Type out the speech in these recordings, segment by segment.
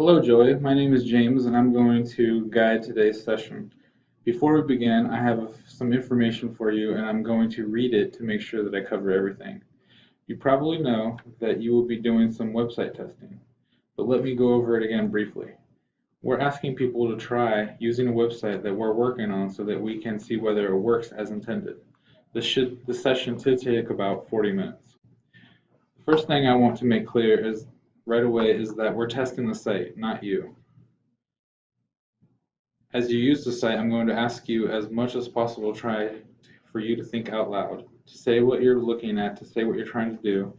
Hello, Joy. My name is James, and I'm going to guide today's session. Before we begin, I have some information for you, and I'm going to read it to make sure that I cover everything. You probably know that you will be doing some website testing, but let me go over it again briefly. We're asking people to try using a website that we're working on so that we can see whether it works as intended. The session should take about 40 minutes. The first thing I want to make clear is right away is that we're testing the site, not you. As you use the site, I'm going to ask you as much as possible try for you to think out loud, to say what you're looking at, to say what you're trying to do,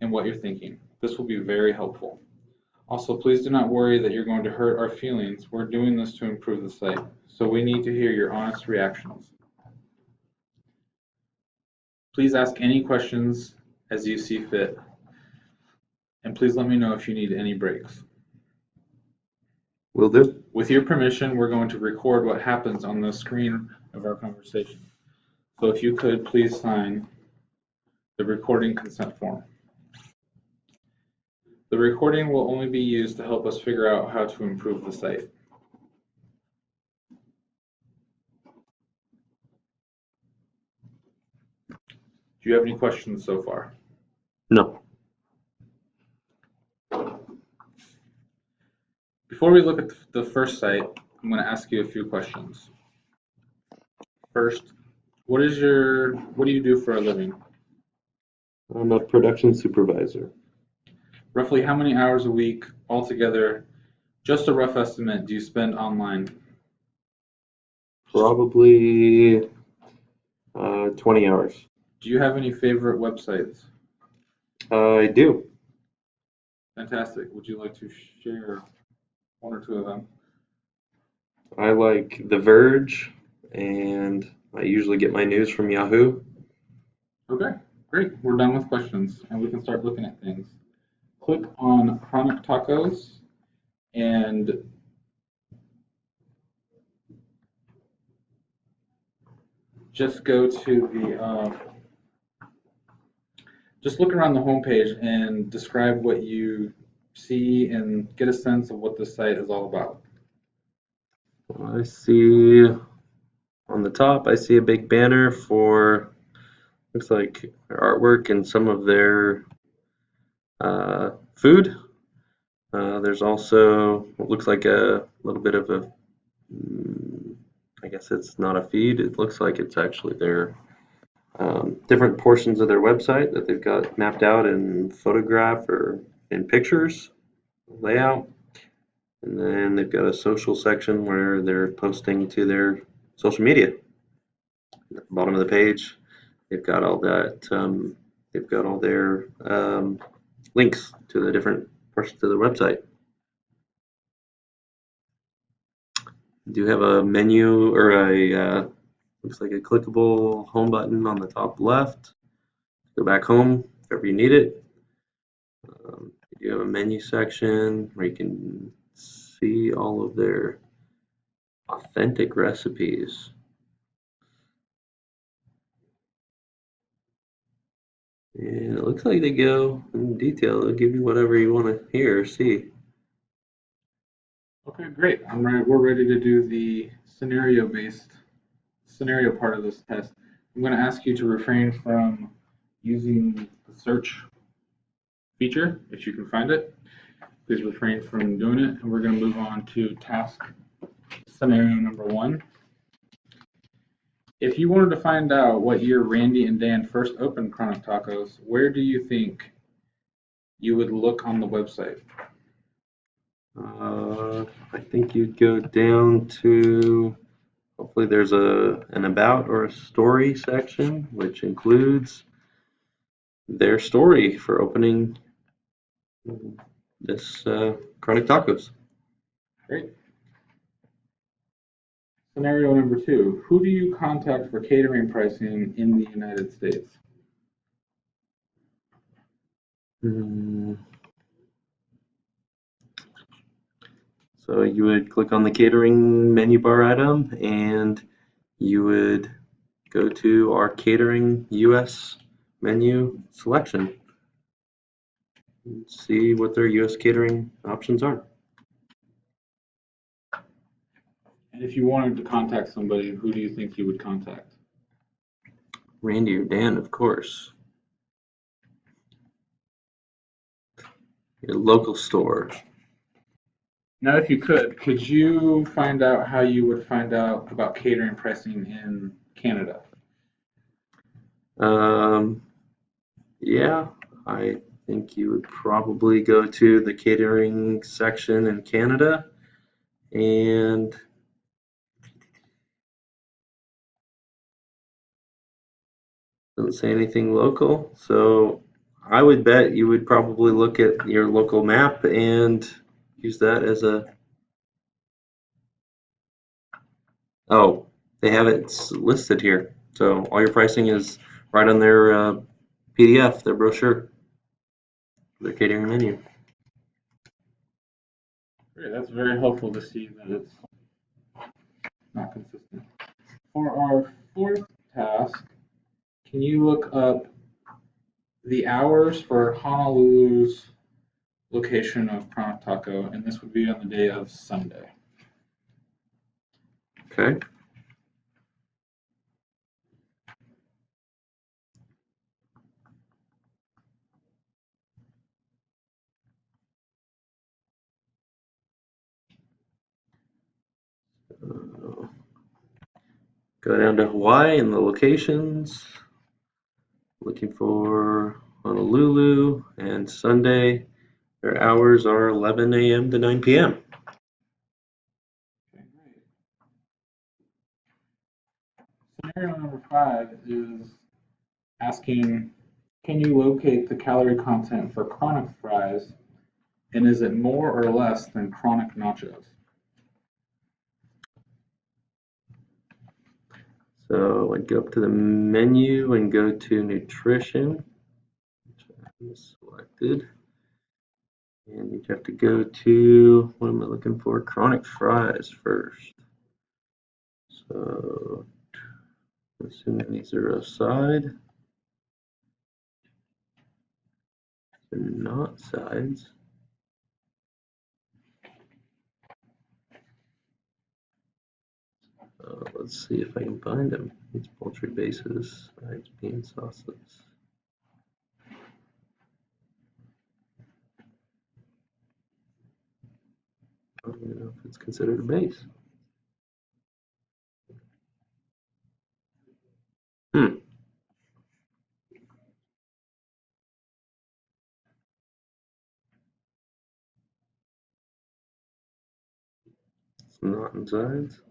and what you're thinking. This will be very helpful. Also, please do not worry that you're going to hurt our feelings. We're doing this to improve the site, so we need to hear your honest reactions. Please ask any questions as you see fit, and please let me know if you need any breaks. Will do. With your permission, we're going to record what happens on the screen of our conversation. So if you could, please sign the recording consent form. The recording will only be used to help us figure out how to improve the site. Do you have any questions so far? No. Before we look at the first site, I'm going to ask you a few questions. First, what do you do for a living? I'm a production supervisor. Roughly how many hours a week altogether, just a rough estimate, do you spend online? Probably 20 hours. Do you have any favorite websites? I do. Fantastic. Would you like to share one or two of them? I like The Verge, and I usually get my news from Yahoo. Okay, great. We're done with questions, and we can start looking at things. Click on Chronic Tacos, and just go to just look around the homepage and describe what you see and get a sense of what the site is all about. I see on the top, I see a big banner for, looks like their artwork and some of their food. There's also what looks like a little bit of a, I guess it's not a feed, it looks like it's actually their different portions of their website that they've got mapped out in photograph or in pictures, layout. And then they've got a social section where they're posting to their social media. At the bottom of the page, they've got all that, they've got all their links to the different portions of their website. Do have a menu or a looks like a clickable home button on the top left. Go back home if ever you need it. You have a menu section where you can see all of their authentic recipes. And it looks like they go in detail. They'll give you whatever you want to hear or see. Okay, great. We're ready to do the scenario part of this test. I'm going to ask you to refrain from using the search feature, if you can find it. Please refrain from doing it, and we're going to move on to task scenario number 1. If you wanted to find out what year Randy and Dan first opened Chronic Tacos, where do you think you would look on the website? I think you'd go down to, hopefully there's an about or a story section, which includes their story for opening this Chronic Tacos. Great. Scenario number 2, who do you contact for catering pricing in the United States? So you would click on the catering menu bar item and you would go to our catering US menu selection and see what their US catering options are. And if you wanted to contact somebody, who do you think you would contact? Randy or Dan, of course. Your local store. Now, if you could you find out how you would find out about catering pricing in Canada? Um, yeah, I think you would probably go to the catering section in Canada and doesn't say anything local. So I would bet you would probably look at your local map and use that as a, oh, they have it listed here. So all your pricing is right on their PDF, their brochure, their catering menu. Great, that's very helpful to see that it's not consistent. For our fourth task, can you look up the hours for Honolulu's location of Chronic Taco, and this would be on the day of Sunday. Okay. Go down to Hawaii and the locations. Looking for Honolulu and Sunday. Their hours are 11 a.m. to 9 p.m. Okay, great. Scenario number 5 is asking, can you locate the calorie content for chronic fries, and is it more or less than chronic nachos? So I'd go up to the menu and go to nutrition, which I have selected. And you'd have to go to, what am I looking for? Chronic fries first. So assuming these are a side. They're not sides. Let's see if I can find them. It's poultry bases, sides, bean sauces. I don't even know if it's considered a base. It's not in sides.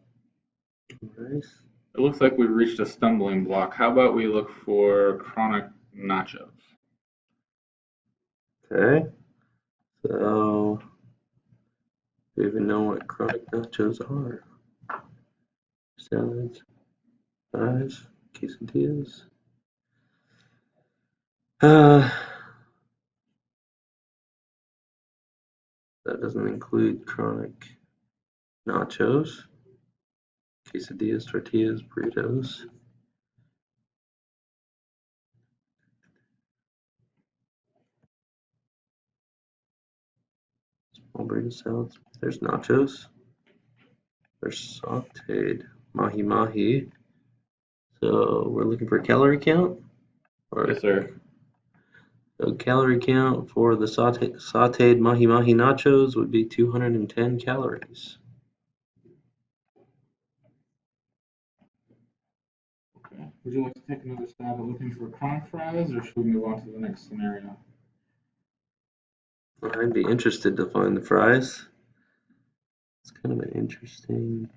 Nice. It looks like we've reached a stumbling block. How about we look for chronic nachos? Okay. So, do you even know what chronic nachos are? Salads, fries, quesadillas. That doesn't include chronic nachos, quesadillas, tortillas, burritos. Small burrito salads. There's nachos. There's sauteed mahi mahi. So we're looking for a calorie count? Or Yes, sir. so calorie count for the sauteed mahi mahi nachos would be 210 calories. Okay. Would you like to take another stab at looking for chronic fries, or should we move on to the next scenario? I'd be interested to find the fries. It's kind of an interesting.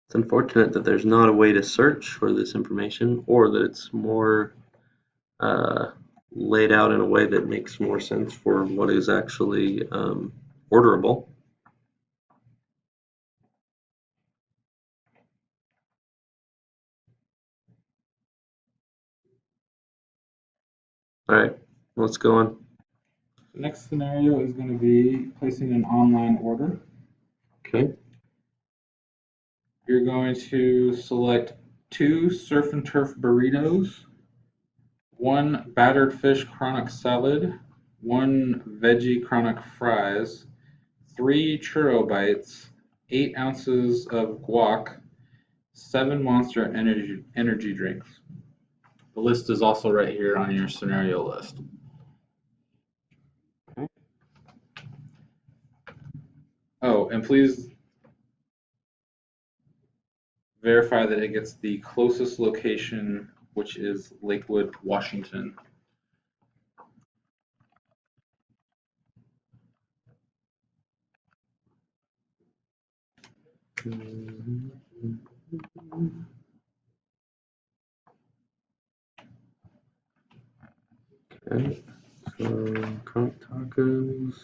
It's unfortunate that there's not a way to search for this information, or that it's more laid out in a way that makes more sense for what is actually orderable. All right, let's go on. The next scenario is going to be placing an online order. Okay. You're going to select 2 surf and turf burritos, 1 battered fish chronic salad, 1 veggie chronic fries, 3 churro bites, 8 ounces of guac, 7 Monster energy drinks. The list is also right here on your scenario list. Oh, and please verify that it gets the closest location, which is Lakewood, Washington. Okay, so Chronic Tacos,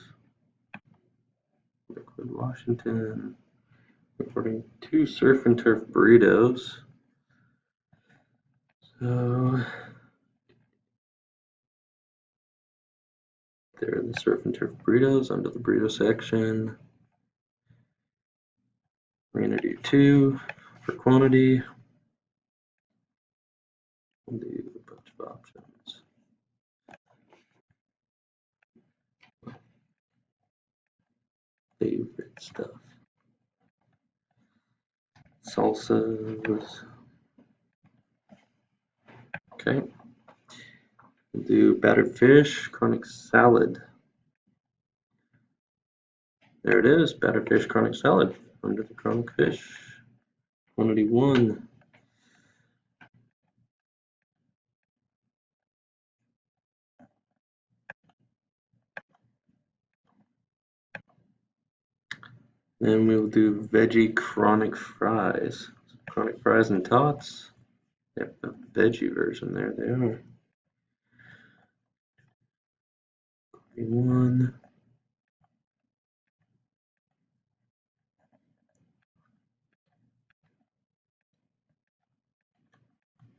Lakewood, Washington. Reporting 2 surf and turf burritos. So there are the surf and turf burritos under the burrito section. We're gonna do 2 for quantity. We'll do a bunch of options. Favorite stuff. Salsas. Okay. We'll do battered fish, chronic salad. There it is, battered fish, chronic salad under the chronic fish. Quantity 1. Then we'll do veggie chronic fries. Chronic fries and tots. Yep, the veggie version there they are. One.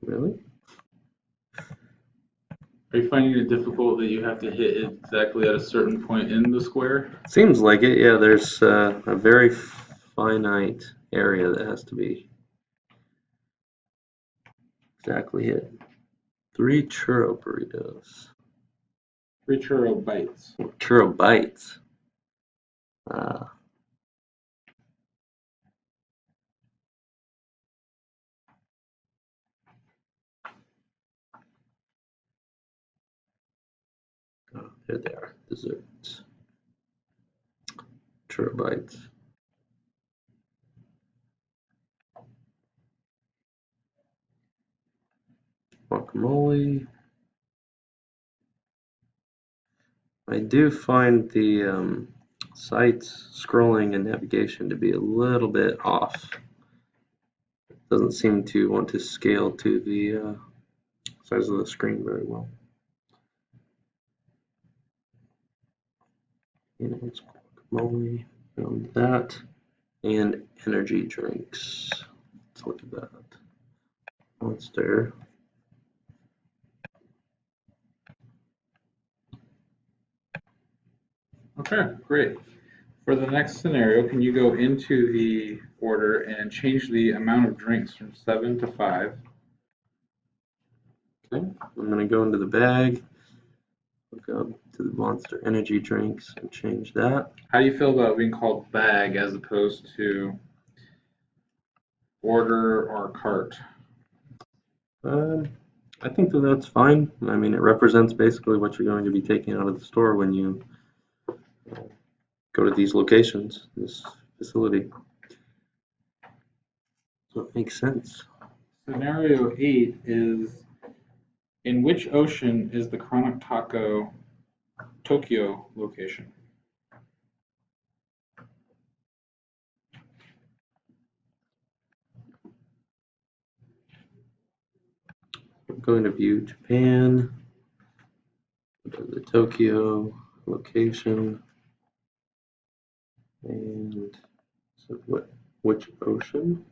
Really? Are you finding it difficult that you have to hit it exactly at a certain point in the square? Seems like it. Yeah, there's a very finite area that has to be exactly hit. 3 churro burritos. 3 churro bites. Churro bites. Oh, there they are. Desserts. Churro bites. Guacamole. I do find the sites scrolling and navigation to be a little bit off. It doesn't seem to want to scale to the size of the screen very well. It's guacamole, found that, and energy drinks. Let's look at that. Monster. Okay, great. For the next scenario, can you go into the order and change the amount of drinks from 7 to 5? Okay, I'm going to go into the bag, look up to the Monster energy drinks and change that. How do you feel about being called bag as opposed to order or cart? I think that that's fine. I mean, it represents basically what you're going to be taking out of the store when you go to these locations, this facility. So it makes sense. Scenario 8 is, in which ocean is the Chronic Taco Tokyo location? I'm going to view Japan, go to the Tokyo location, and so which ocean?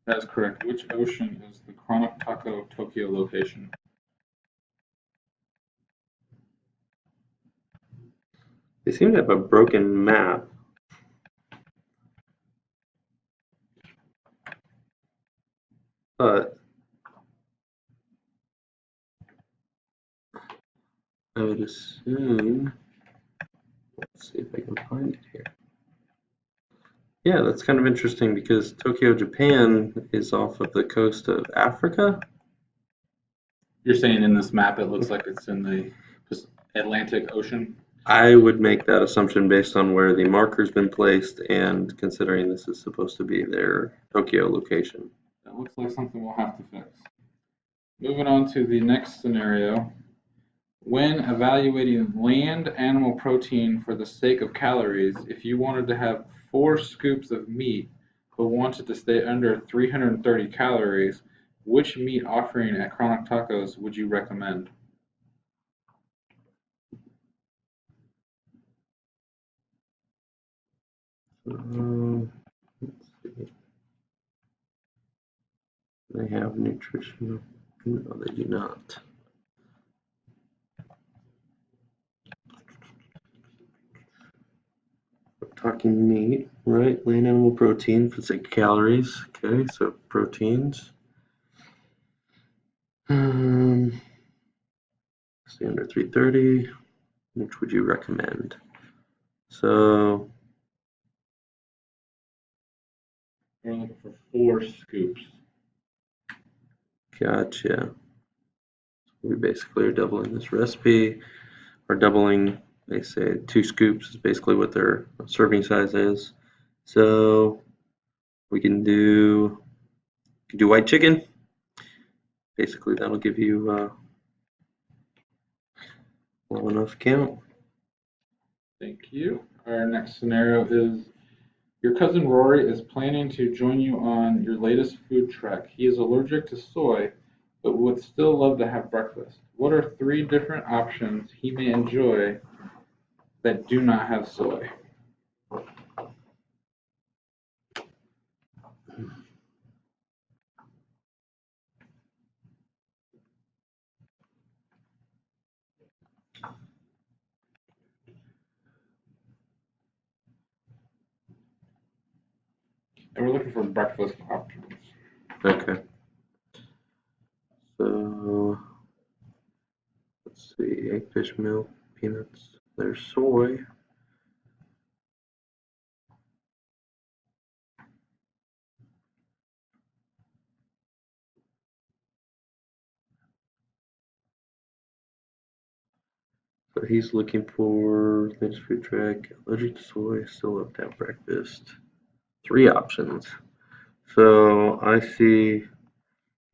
That is correct. Which ocean is the Chronic Taco Tokyo location? They seem to have a broken map. But I would assume, let's see if I can find it here. Yeah, that's kind of interesting because Tokyo, Japan is off of the coast of Africa. You're saying in this map it looks like it's in the Atlantic Ocean? I would make that assumption based on where the marker's been placed and considering this is supposed to be their Tokyo location. That looks like something we'll have to fix. Moving on to the next scenario. When evaluating land animal protein for the sake of calories, if you wanted to have 4 scoops of meat but wanted to stay under 330 calories, which meat offering at Chronic Tacos would you recommend? Let's see. They have nutritional. No, they do not. We're talking meat, right? Lean animal protein for the sake of calories. Okay, so proteins. Stay under 330. Which would you recommend? So We're looking for 4 scoops. gotcha. We basically are doubling this recipe, or doubling, they say 2 scoops is basically what their serving size is. So we can do white chicken. Basically that'll give you well enough count. Thank you. Our next scenario is your cousin Rory is planning to join you on your latest food trek. He is allergic to soy, but would still love to have breakfast. What are 3 different options he may enjoy that do not have soy? And we're looking for breakfast options. Okay. So let's see, egg, fish, milk, peanuts. There's soy. So he's looking for latest food track, allergic to soy, still love to have breakfast. 3 options. So I see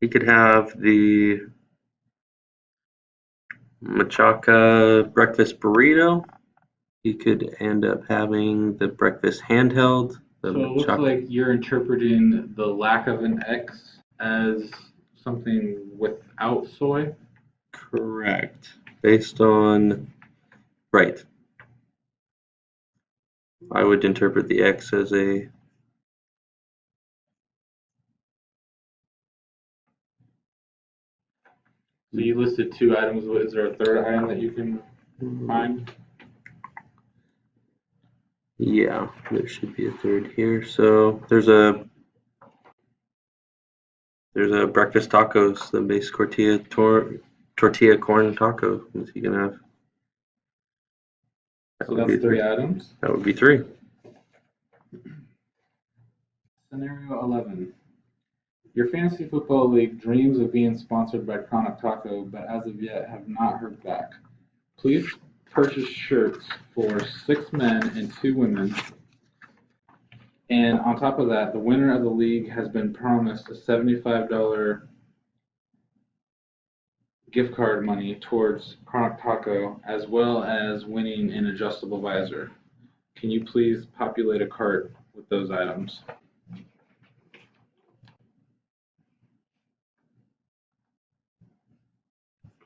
he could have the machaca breakfast burrito. He could end up having the breakfast handheld. The So it looks machaca. like you're interpreting the lack of an X as something without soy. Correct. Based on, right. I would interpret the X as a. So you listed 2 items. Is there a third item that you can find? Yeah, there should be a third here. So there's a breakfast tacos, the base tortilla corn taco that you can have. That So would be that's 3 three. items. That would be 3. Scenario 11. Your fantasy football league dreams of being sponsored by Chronic Taco, but as of yet have not heard back. Please purchase shirts for 6 men and 2 women. And on top of that, the winner of the league has been promised a $75 gift card money towards Chronic Taco, as well as winning an adjustable visor. Can you please populate a cart with those items?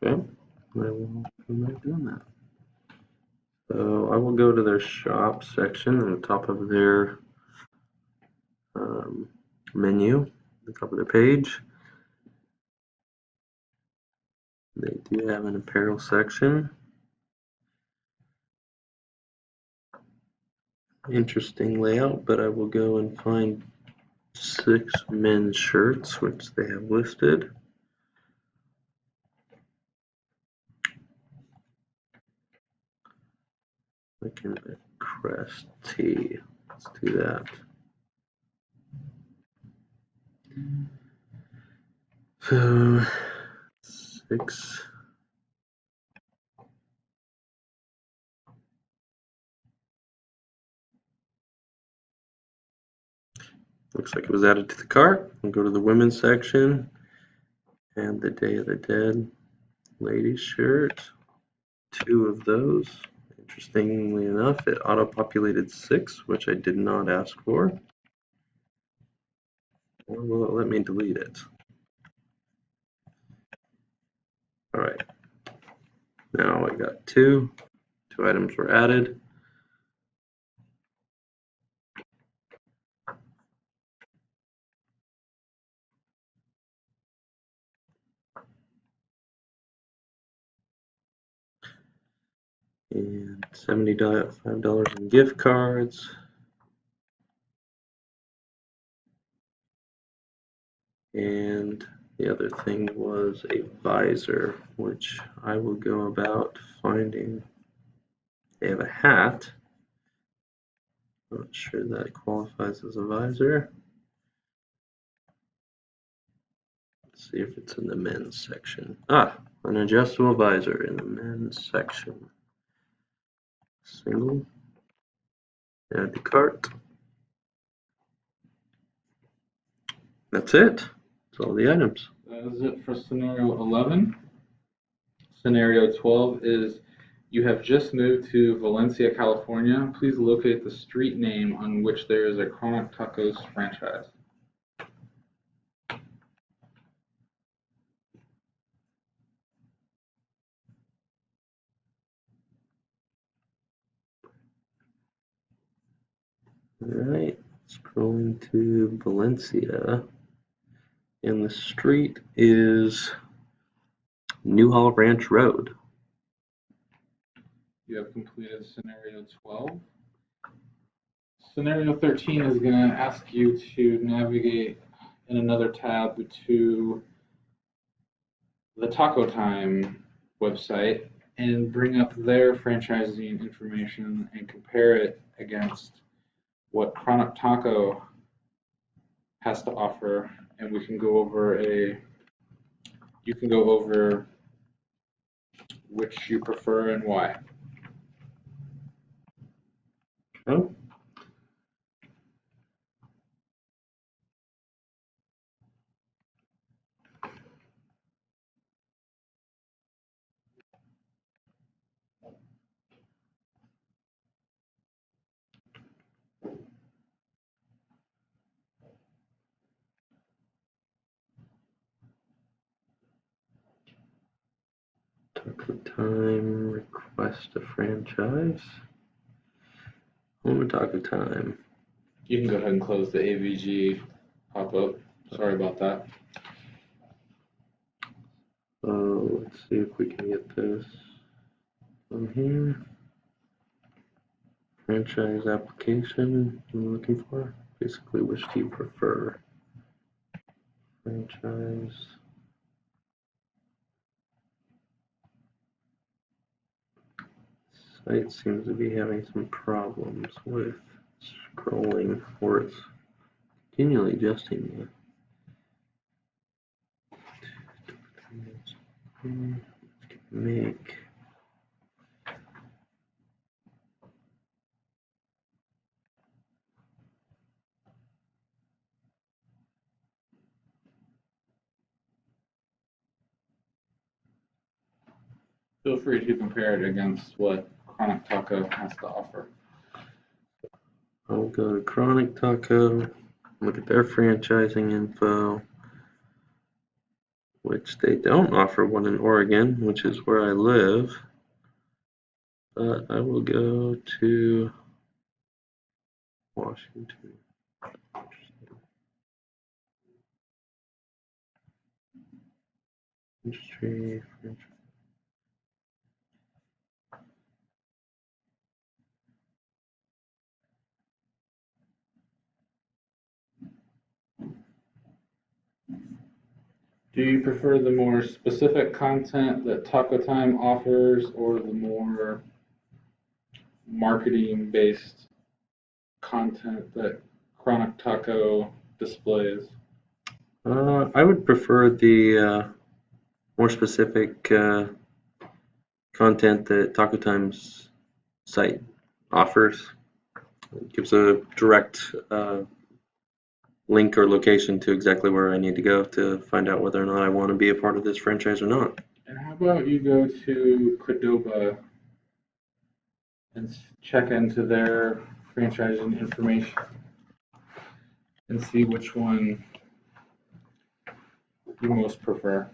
Okay, I'm not doing that. So I will go to their shop section on the top of their menu, the top of their page. They do have an apparel section. Interesting layout, but I will go and find 6 men's shirts, which they have listed. Like a crest tee. Let's do that. So 6. Looks like it was added to the cart. We'll go to the women's section and the Day of the Dead ladies shirt. 2 of those. Interestingly enough, it auto-populated 6, which I did not ask for. Or will it let me delete it? All right. Now I got 2. 2 items were added. And $75 in gift cards. And the other thing was a visor, which I will go about finding. They have a hat. Not sure that qualifies as a visor. Let's see if it's in the men's section. Ah, an adjustable visor in the men's section. Single. Add to cart. That's it. That's all the items. That is it for scenario 11. Scenario 12 is you have just moved to Valencia, California. Please locate the street name on which there is a Chronic Tacos franchise. All right, scrolling to Valencia, and the street is Newhall Ranch Road. You have completed scenario 12. Scenario 13 is going to ask you to navigate in another tab to the Taco Time website and bring up their franchising information and compare it against what Chronic Taco has to offer, and we can go over you can go over which you prefer and why. Okay. Taco Time, request a franchise. Home of Taco Time. You can go ahead and close the AVG pop-up. Sorry about that. Let's see if we can get this on here. Franchise application I'm looking for. Basically, which do you prefer? Franchise. Site seems to be having some problems with scrolling, or it's continually adjusting the make. Feel free to compare it against what Chronic Taco has to offer. I'll go to Chronic Taco, look at their franchising info, which they don't offer one in Oregon, which is where I live. But I will go to Washington. Industry franchise. Do you prefer the more specific content that Taco Time offers or the more marketing-based content that Chronic Taco displays? I would prefer the more specific content that Taco Time's site offers. It gives a direct link or location to exactly where I need to go to find out whether or not I want to be a part of this franchise or not. And how about you go to Qdoba and check into their franchising information and see which one you most prefer.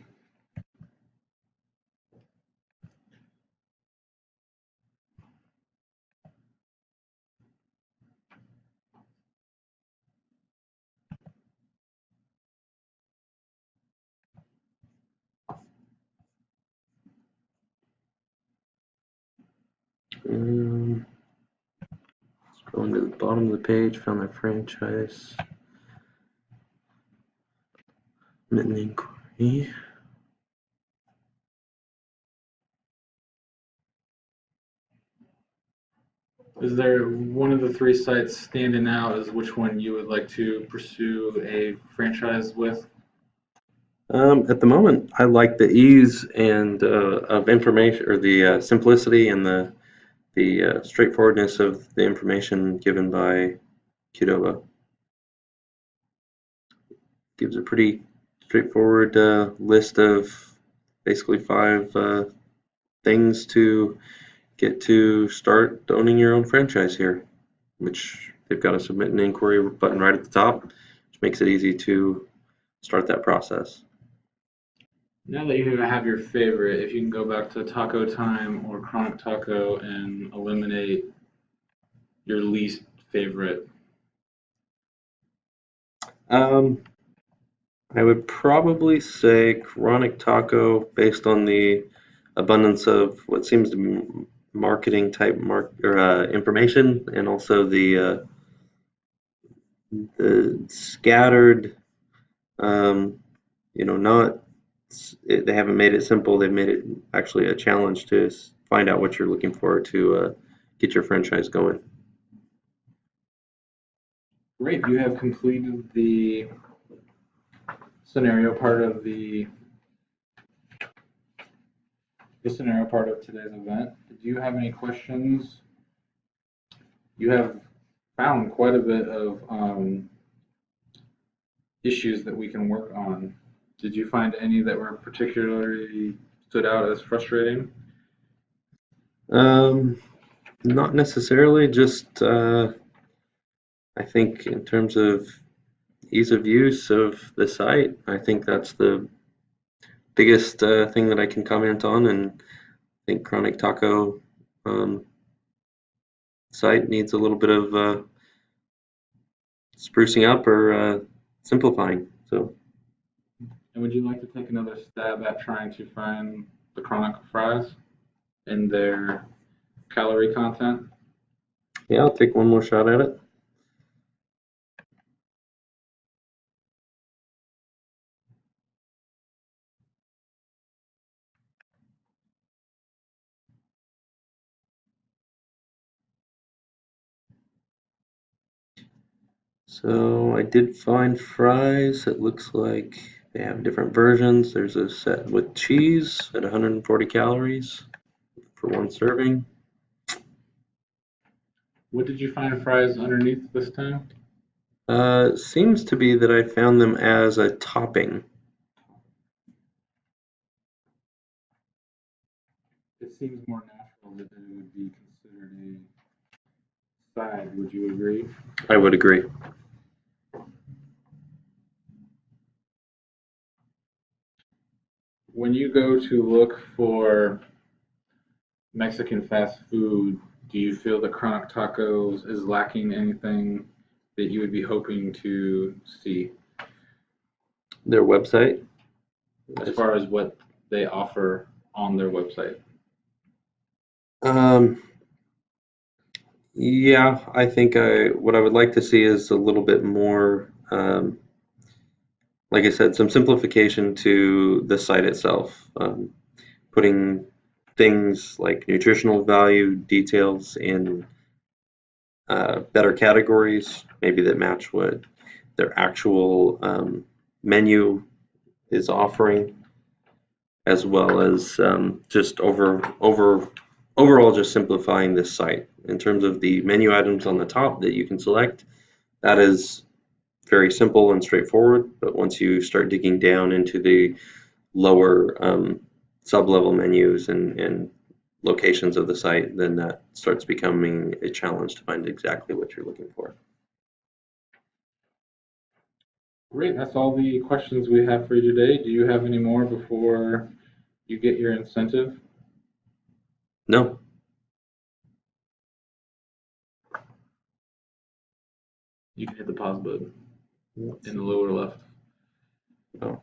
Um, Scrolling to the bottom of the page, found my franchise. Submit an inquiry. Is there one of the three sites standing out as which one you would like to pursue a franchise with? At the moment, I like the ease and of information, or the simplicity and the straightforwardness of the information given by Qdoba. Gives a pretty straightforward list of basically 5 things to get to start owning your own franchise here, which they've got a submit an inquiry button right at the top, which makes it easy to start that process. Now that you have your favorite, if you can go back to Taco Time or Chronic Taco and eliminate your least favorite. Um, I would probably say Chronic Taco based on the abundance of what seems to be marketing type information, and also the scattered, um, not they haven't made it simple. They've made it actually a challenge to find out what you're looking for to get your franchise going. Great, you have completed the scenario part of the scenario part of today's event. Do you have any questions? You have found quite a bit of issues that we can work on. Did you find any that were particularly stood out as frustrating? Um, Not necessarily, just I think in terms of ease of use of the site, I think that's the biggest thing that I can comment on, and I think Chronic Taco um, site needs a little bit of sprucing up or simplifying. So, And would you like to take another stab at trying to find the chronic fries in their calorie content? yeah, I'll take one more shot at it. So I did find fries. It looks like they have different versions. There's a set with cheese at 140 calories for one serving. What did you find fries underneath this time? Seems to be that I found them as a topping. It seems more natural that it would be considered a side. Would you agree? I would agree. When you go to look for Mexican fast food, do you feel that Chronic Tacos is lacking anything that you would be hoping to see Their website. as far as what they offer on their website? Um, yeah, I think what I would like to see is a little bit more, like I said, some simplification to the site itself. Putting things like nutritional value details in better categories, maybe that match what their actual menu is offering, as well as just overall just simplifying this site. In terms of the menu items on the top that you can select, that is very simple and straightforward, but once you start digging down into the lower sub-level menus and locations of the site, then that starts becoming a challenge to find exactly what you're looking for. Great, that's all the questions we have for you today. Do you have any more before you get your incentive? No. You can hit the pause button in the lower left. Oh.